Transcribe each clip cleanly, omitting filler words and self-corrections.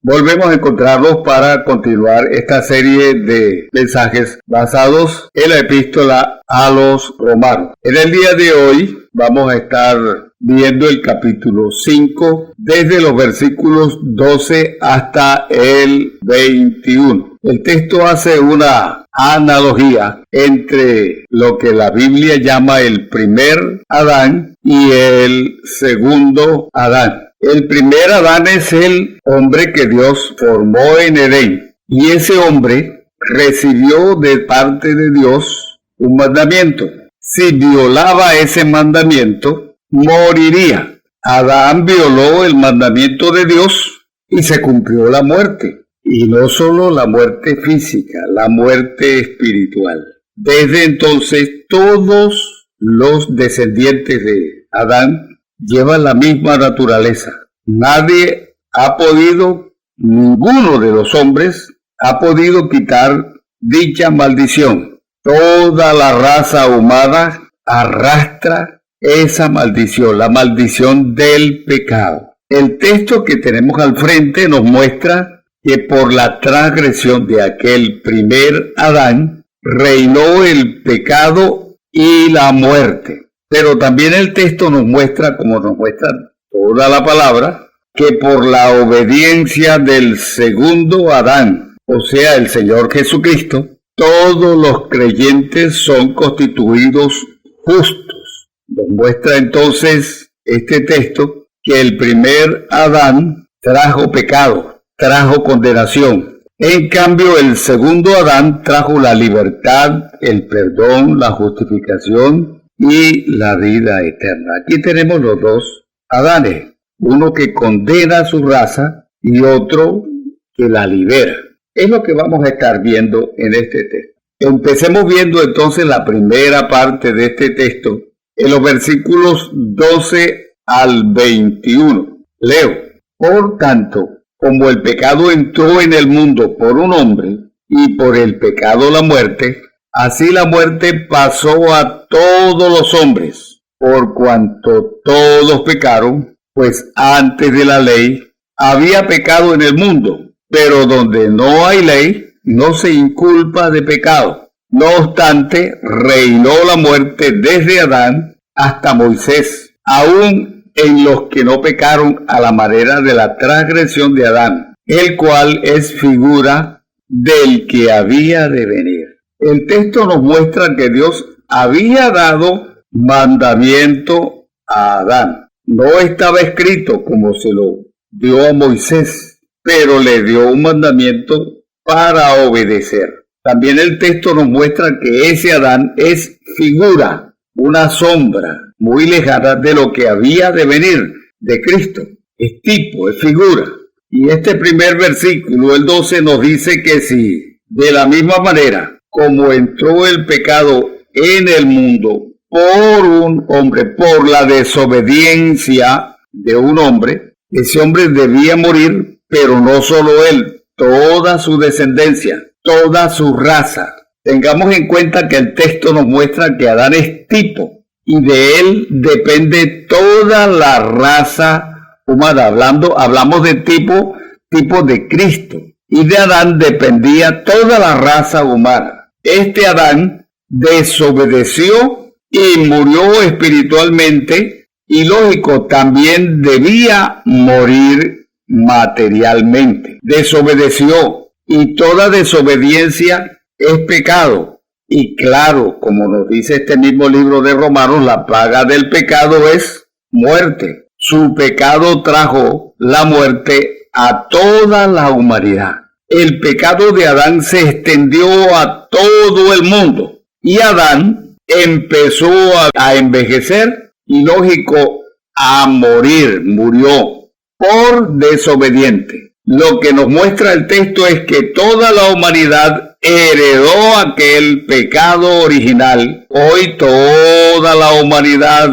Volvemos a encontrarnos para continuar esta serie de mensajes basados en la epístola a los romanos. En el día de hoy vamos a estar viendo el capítulo 5 desde los versículos 12 hasta el 21. El texto hace una analogía entre lo que la Biblia llama el primer Adán y el segundo Adán. El primer Adán es el hombre que Dios formó en Edén, y ese hombre recibió de parte de Dios un mandamiento. Si violaba ese mandamiento, moriría. Adán violó el mandamiento de Dios y se cumplió la muerte. Y no solo la muerte física, la muerte espiritual. Desde entonces, todos los descendientes de Adán llevan la misma naturaleza. Ninguno de los hombres ha podido quitar dicha maldición. Toda la raza humana arrastra esa maldición, la maldición del pecado. El texto que tenemos al frente nos muestra que por la transgresión de aquel primer Adán reinó el pecado y la muerte. Pero también el texto nos muestra, como nos muestra toda la palabra, que por la obediencia del segundo Adán, o sea, el Señor Jesucristo, todos los creyentes son constituidos justos. Nos muestra entonces este texto que el primer Adán trajo pecado, trajo condenación. En cambio, el segundo Adán trajo la libertad, el perdón, la justificación y la vida eterna. Aquí tenemos los dos Adanes, uno que condena a su raza y otro que la libera. Es lo que vamos a estar viendo en este texto. Empecemos viendo entonces la primera parte de este texto, en los versículos 12 al 21. Leo: Por tanto, como el pecado entró en el mundo por un hombre, y por el pecado la muerte, así la muerte pasó a todos los hombres, por cuanto todos pecaron, pues antes de la ley había pecado en el mundo, pero donde no hay ley, no se inculpa de pecado. No obstante, reinó la muerte desde Adán hasta Moisés, aún en los que no pecaron a la manera de la transgresión de Adán, el cual es figura del que había de venir. El texto nos muestra que Dios había dado mandamiento a Adán. No estaba escrito como se lo dio a Moisés, pero le dio un mandamiento para obedecer. También el texto nos muestra que ese Adán es figura, una sombra muy lejana de lo que había de venir de Cristo. Es tipo, es figura. Y este primer versículo, el 12, nos dice que si de la misma manera como entró el pecado en el mundo por un hombre, por la desobediencia de un hombre, ese hombre debía morir, pero no solo él, toda su descendencia, toda su raza. Tengamos en cuenta que el texto nos muestra que Adán es tipo, y de él depende toda la raza humana. Hablamos de tipo de Cristo, y de Adán dependía toda la raza humana. Este Adán desobedeció y murió espiritualmente, y lógico, también debía morir materialmente. Desobedeció, y toda desobediencia es pecado. Y claro, como nos dice este mismo libro de Romanos, la paga del pecado es muerte. Su pecado trajo la muerte a toda la humanidad. El pecado de Adán se extendió a todo el mundo. Y Adán empezó a envejecer y, lógico, a morir. Murió por desobediente. Lo que nos muestra el texto es que toda la humanidad heredó aquel pecado original. Hoy toda la humanidad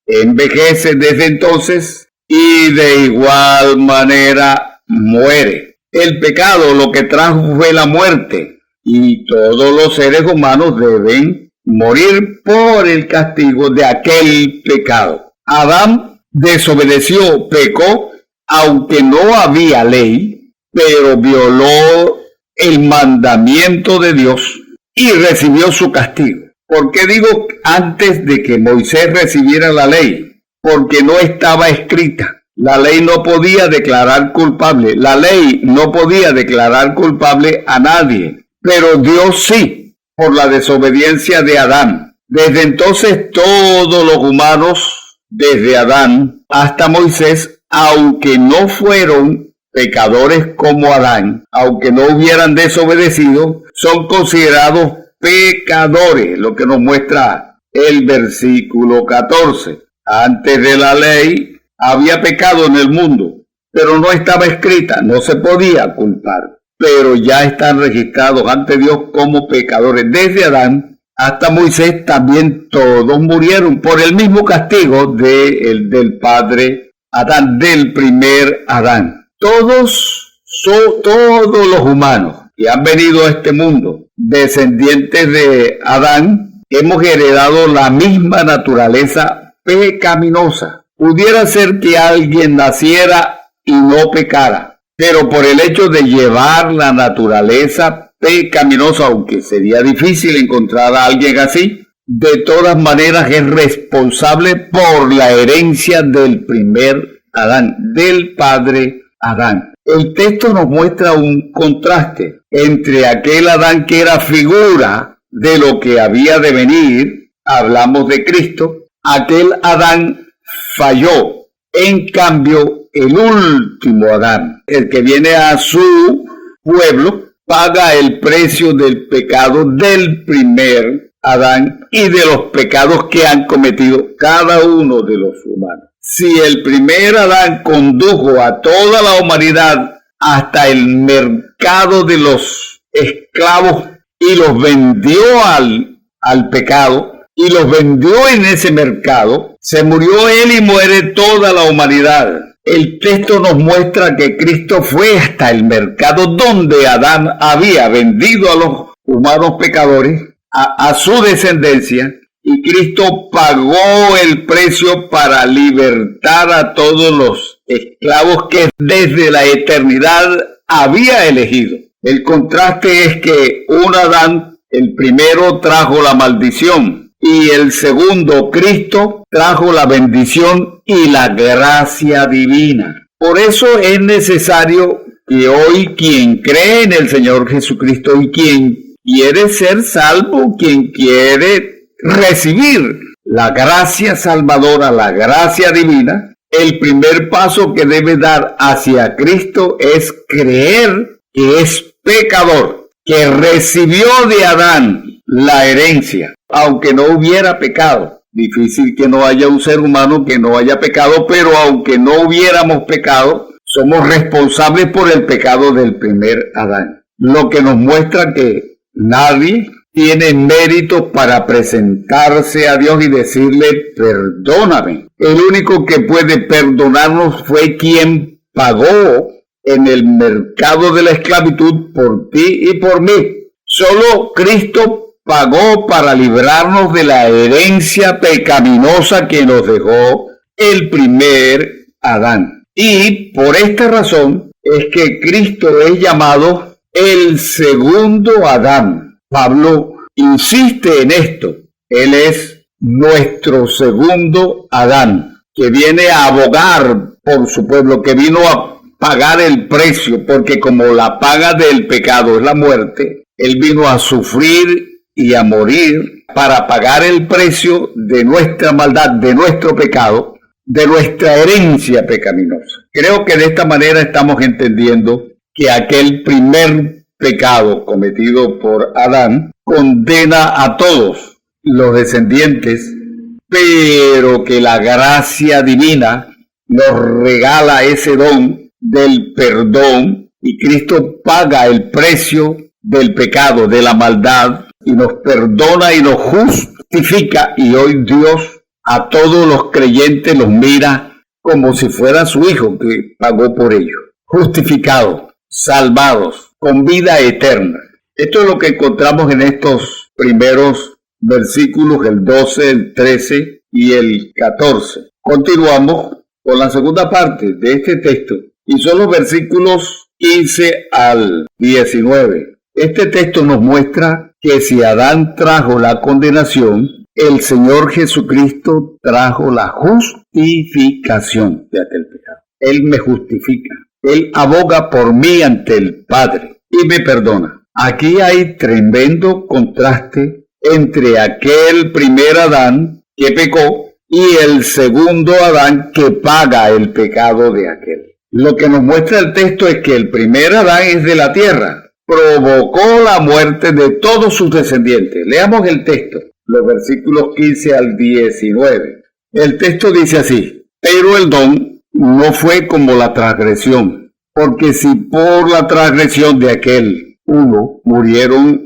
envejece desde entonces y de igual manera muere. El pecado lo que trajo fue la muerte, y todos los seres humanos deben morir por el castigo de aquel pecado. Adán desobedeció, pecó, aunque no había ley, pero violó el mandamiento de Dios y recibió su castigo. ¿Por qué digo antes de que Moisés recibiera la ley? Porque no estaba escrita. La ley no podía declarar culpable. La ley no podía declarar culpable a nadie. Pero Dios sí, por la desobediencia de Adán. Desde entonces todos los humanos, desde Adán hasta Moisés, aunque no fueron pecadores como Adán, aunque no hubieran desobedecido, son considerados pecadores, lo que nos muestra el versículo 14. Antes de la ley había pecado en el mundo, pero no estaba escrita, no se podía culpar, pero ya están registrados ante Dios como pecadores. Desde Adán hasta Moisés también todos murieron por el mismo castigo del padre Adán, del primer Adán. Todos los humanos que han venido a este mundo, descendientes de Adán, hemos heredado la misma naturaleza pecaminosa. Pudiera ser que alguien naciera y no pecara, pero por el hecho de llevar la naturaleza pecaminosa, aunque sería difícil encontrar a alguien así, de todas maneras es responsable por la herencia del primer Adán, del padre Adán. El texto nos muestra un contraste entre aquel Adán que era figura de lo que había de venir, hablamos de Cristo, aquel Adán falló. En cambio, el último Adán, el que viene a su pueblo, paga el precio del pecado del primer Adán y de los pecados que han cometido cada uno de los humanos. Si el primer Adán condujo a toda la humanidad hasta el mercado de los esclavos y los vendió al pecado, y los vendió en ese mercado, se murió él y muere toda la humanidad. El texto nos muestra que Cristo fue hasta el mercado donde Adán había vendido a los humanos pecadores, a su descendencia, y Cristo pagó el precio para libertar a todos los esclavos que desde la eternidad había elegido. El contraste es que un Adán, el primero, trajo la maldición, y el segundo, Cristo, trajo la bendición y la gracia divina. Por eso es necesario que hoy quien cree en el Señor Jesucristo y quien quiere ser salvo, quien quiere recibir la gracia salvadora, la gracia divina, el primer paso que debe dar hacia Cristo es creer que es pecador, que recibió de Adán la herencia, aunque no hubiera pecado. Difícil que no haya un ser humano que no haya pecado, pero aunque no hubiéramos pecado, somos responsables por el pecado del primer Adán. Lo que nos muestra que nadie tiene mérito para presentarse a Dios y decirle, perdóname. El único que puede perdonarnos fue quien pagó en el mercado de la esclavitud por ti y por mí. Solo Cristo pagó para librarnos de la herencia pecaminosa que nos dejó el primer Adán. Y por esta razón es que Cristo es llamado el segundo Adán. Pablo insiste en esto. Él es nuestro segundo Adán, que viene a abogar por su pueblo, que vino a pagar el precio, porque como la paga del pecado es la muerte, Él vino a sufrir y a morir para pagar el precio de nuestra maldad, de nuestro pecado, de nuestra herencia pecaminosa. Creo que de esta manera estamos entendiendo que aquel primer pecado cometido por Adán condena a todos los descendientes, pero que la gracia divina nos regala ese don del perdón y Cristo paga el precio del pecado, de la maldad, y nos perdona y nos justifica, y hoy Dios a todos los creyentes los mira como si fuera su hijo que pagó por ellos. Justificados, salvados, con vida eterna. Esto es lo que encontramos en estos primeros versículos, el 12, el 13 y el 14. Continuamos con la segunda parte de este texto, y son los versículos 15 al 19. Este texto nos muestra que si Adán trajo la condenación, el Señor Jesucristo trajo la justificación de aquel pecado. Él me justifica. Él aboga por mí ante el Padre y me perdona. Aquí hay tremendo contraste entre aquel primer Adán que pecó y el segundo Adán que paga el pecado de aquel. Lo que nos muestra el texto es que el primer Adán es de la tierra. Provocó la muerte de todos sus descendientes. Leamos el texto, los versículos 15 al 19. El texto dice así: pero el don no fue como la transgresión, porque si por la transgresión de aquel uno murieron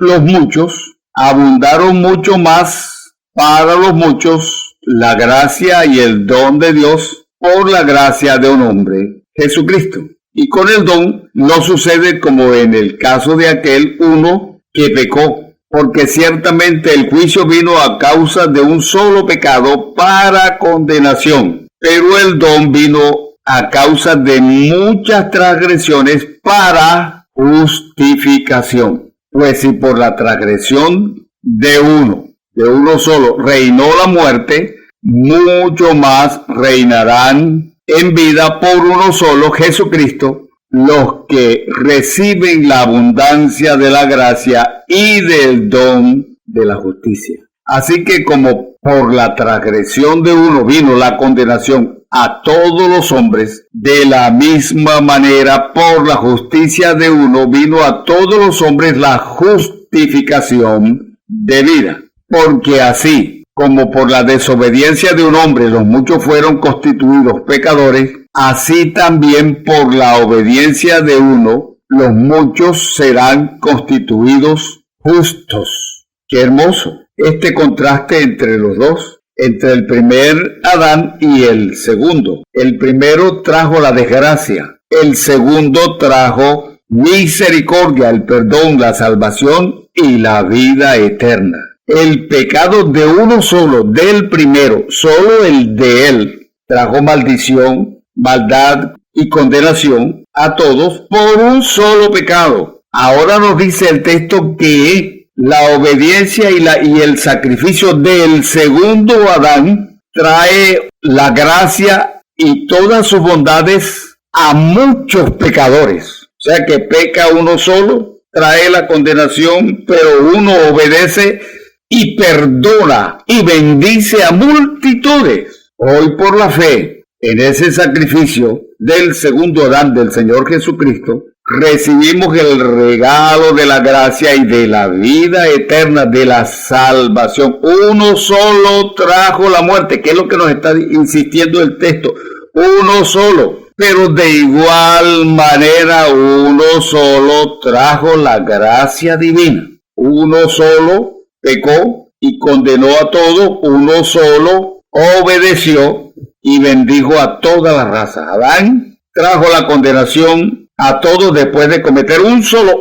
los muchos, abundaron mucho más para los muchos la gracia y el don de Dios por la gracia de un hombre, Jesucristo. Y con el don no sucede como en el caso de aquel uno que pecó, porque ciertamente el juicio vino a causa de un solo pecado para condenación, pero el don vino a causa de muchas transgresiones para justificación. Pues si por la transgresión de uno solo reinó la muerte, mucho más reinarán en vida por uno solo, Jesucristo, los que reciben la abundancia de la gracia y del don de la justicia. Así que como por la transgresión de uno vino la condenación a todos los hombres, de la misma manera por la justicia de uno vino a todos los hombres la justificación de vida. Porque así como por la desobediencia de un hombre los muchos fueron constituidos pecadores, así también por la obediencia de uno los muchos serán constituidos justos. ¡Qué hermoso! Este contraste entre los dos, entre el primer Adán y el segundo. El primero trajo la desgracia, el segundo trajo misericordia, el perdón, la salvación y la vida eterna. El pecado de uno solo, del primero, solo el de él, trajo maldición, maldad y condenación a todos por un solo pecado. Ahora nos dice el texto que la obediencia y el sacrificio del segundo Adán trae la gracia y todas sus bondades a muchos pecadores. O sea que peca uno solo, trae la condenación, pero uno obedece y perdona y bendice a multitudes. Hoy por la fe en ese sacrificio del segundo Adán del Señor Jesucristo, recibimos el regalo de la gracia y de la vida eterna, de la salvación. Uno solo trajo la muerte, que es lo que nos está insistiendo el texto. Uno solo, pero de igual manera uno solo trajo la gracia divina. Uno solo pecó y condenó a todos, uno solo obedeció y bendijo a toda la raza. Adán trajo la condenación a todos después de cometer un solo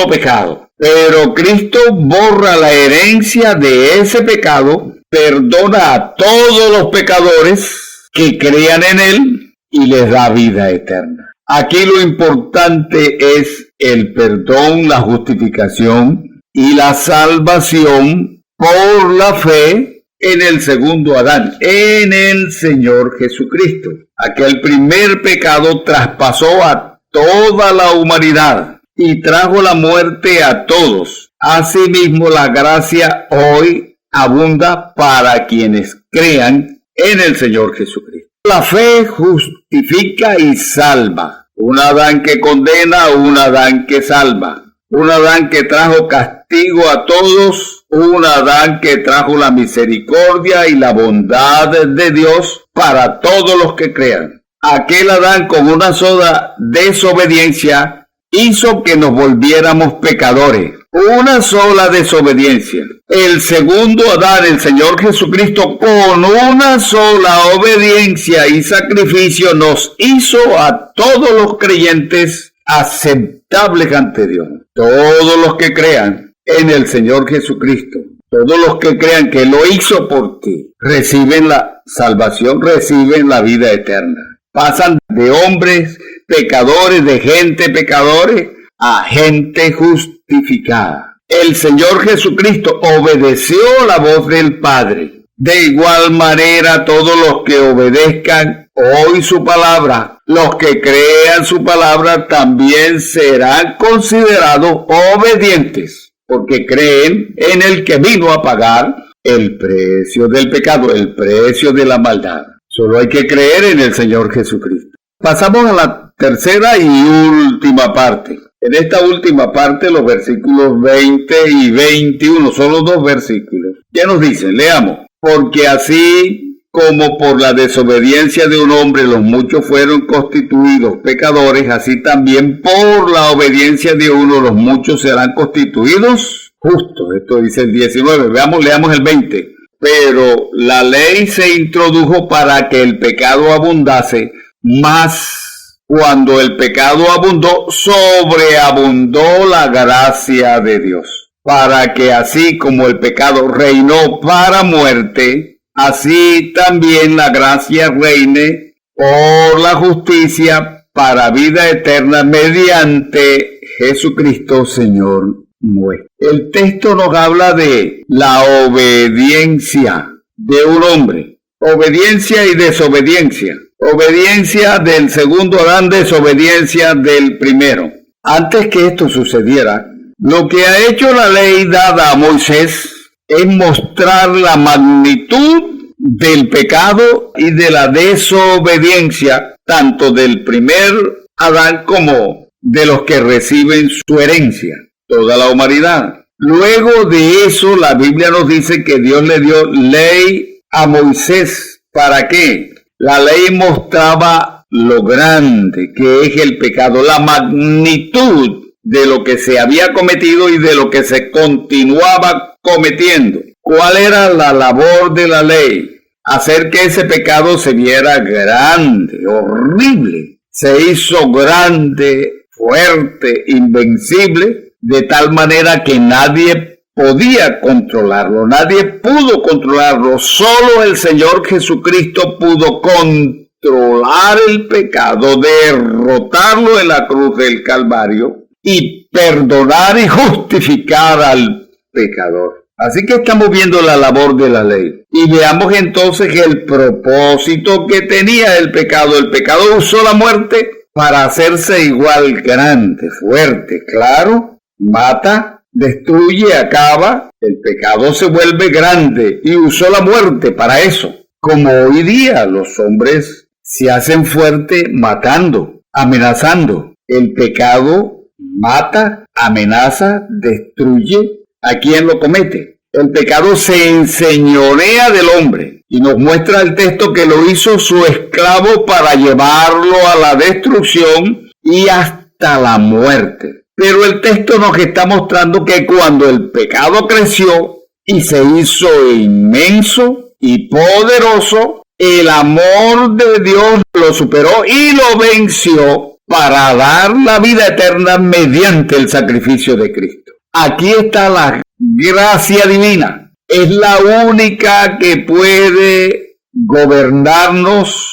pecado. Pero Cristo borra la herencia de ese pecado, perdona a todos los pecadores que crean en él y les da vida eterna. Aquí lo importante es el perdón, la justificación y la salvación por la fe en el segundo Adán, en el Señor Jesucristo. Aquel primer pecado traspasó a toda la humanidad y trajo la muerte a todos. Asimismo, la gracia hoy abunda para quienes crean en el Señor Jesucristo. La fe justifica y salva. Un Adán que condena, un Adán que salva. Un Adán que trajo castigo a todos, un Adán que trajo la misericordia y la bondad de Dios para todos los que crean. Aquel Adán con una sola desobediencia hizo que nos volviéramos pecadores. Una sola desobediencia. El segundo Adán, el Señor Jesucristo, con una sola obediencia y sacrificio nos hizo a todos los creyentes aceptables ante Dios. Todos los que crean en el Señor Jesucristo, todos los que crean que lo hizo por ti, reciben la salvación, reciben la vida eterna. Pasan de hombres pecadores, de gente pecadores, a gente justificada. El Señor Jesucristo obedeció la voz del Padre. De igual manera, todos los que obedezcan hoy su palabra, los que crean su palabra, también serán considerados obedientes, porque creen en el que vino a pagar el precio del pecado, el precio de la maldad. Solo hay que creer en el Señor Jesucristo. Pasamos a la tercera y última parte. En esta última parte, los versículos 20 y 21, son los dos versículos. ¿Qué nos dicen? Leamos. Porque así como por la desobediencia de un hombre los muchos fueron constituidos pecadores, así también por la obediencia de uno los muchos serán constituidos justos. Esto dice el 19. Leamos el 20. Pero la ley se introdujo para que el pecado abundase, mas cuando el pecado abundó, sobreabundó la gracia de Dios. Para que así como el pecado reinó para muerte, así también la gracia reine por la justicia para vida eterna mediante Jesucristo Señor nuestro. El texto nos habla de la obediencia de un hombre. Obediencia y desobediencia. Obediencia del segundo Adán, desobediencia del primero. Antes que esto sucediera, lo que ha hecho la ley dada a Moisés es mostrar la magnitud del pecado y de la desobediencia, tanto del primer Adán como de los que reciben su herencia, toda la humanidad. Luego de eso, la Biblia nos dice que Dios le dio ley a Moisés. ¿Para qué? La ley mostraba lo grande que es el pecado, la magnitud de lo que se había cometido y de lo que se continuaba cometiendo. ¿Cuál era la labor de la ley? Hacer que ese pecado se viera grande, horrible. Se hizo grande, fuerte, invencible, de tal manera que nadie podía controlarlo, nadie pudo controlarlo. Solo el Señor Jesucristo pudo controlar el pecado, derrotarlo en la cruz del Calvario y perdonar y justificar al pecador. Así que estamos viendo la labor de la ley. Y veamos entonces el propósito que tenía el pecado. El pecado usó la muerte para hacerse igual grande, fuerte, claro, mata, destruye, acaba. El pecado se vuelve grande y usó la muerte para eso. Como hoy día los hombres se hacen fuerte matando, amenazando. El pecado mata, amenaza, destruye a quien lo comete. El pecado se enseñorea del hombre y nos muestra el texto que lo hizo su esclavo para llevarlo a la destrucción y hasta la muerte. Pero el texto nos está mostrando que cuando el pecado creció y se hizo inmenso y poderoso, el amor de Dios lo superó y lo venció para dar la vida eterna mediante el sacrificio de Cristo. Aquí está la gracia divina. Es la única que puede gobernarnos,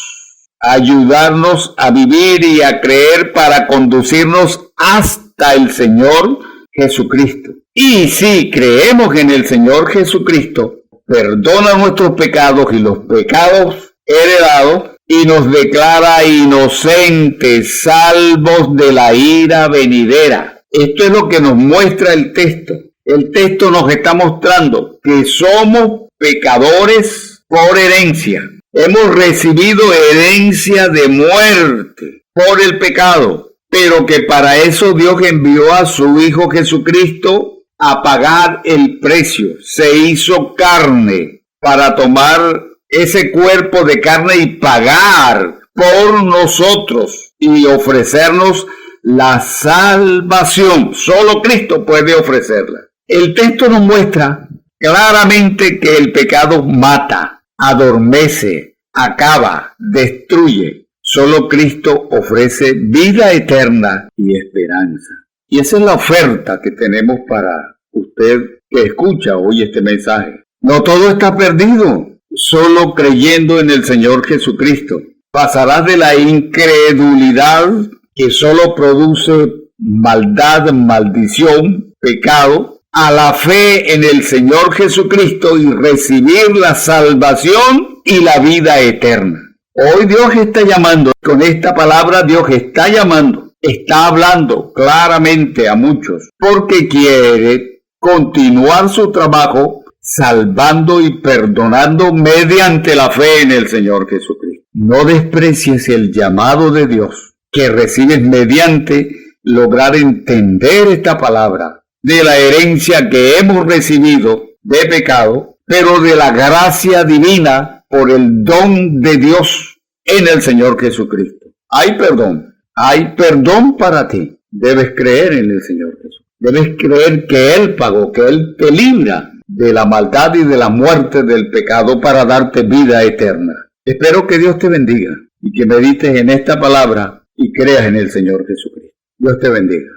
ayudarnos a vivir y a creer para conducirnos hasta el Señor Jesucristo. Y si creemos en el Señor Jesucristo, perdona nuestros pecados y los pecados heredados, y nos declara inocentes, salvos de la ira venidera. Esto es lo que nos muestra el texto. El texto nos está mostrando que somos pecadores por herencia. Hemos recibido herencia de muerte por el pecado, pero que para eso Dios envió a su Hijo Jesucristo a pagar el precio. Se hizo carne para tomar ese cuerpo de carne y pagar por nosotros y ofrecernos la salvación. Solo Cristo puede ofrecerla. El texto nos muestra claramente que el pecado mata, adormece, acaba, destruye. Solo Cristo ofrece vida eterna y esperanza. Y esa es la oferta que tenemos para usted que escucha hoy este mensaje. No todo está perdido. Solo creyendo en el Señor Jesucristo pasarás de la incredulidad que solo produce maldad, maldición, pecado, a la fe en el Señor Jesucristo y recibir la salvación y la vida eterna. Hoy Dios está llamando, con esta palabra Dios está llamando, está hablando claramente a muchos, porque quiere continuar su trabajo salvando y perdonando mediante la fe en el Señor Jesucristo. No desprecies el llamado de Dios que recibes mediante lograr entender esta palabra de la herencia que hemos recibido de pecado, pero de la gracia divina por el don de Dios en el Señor Jesucristo. Hay perdón para ti. Debes creer en el Señor Jesús. Debes creer que Él pagó, que Él te libra de la maldad y de la muerte del pecado para darte vida eterna. Espero que Dios te bendiga y que medites en esta palabra y creas en el Señor Jesucristo. Dios te bendiga.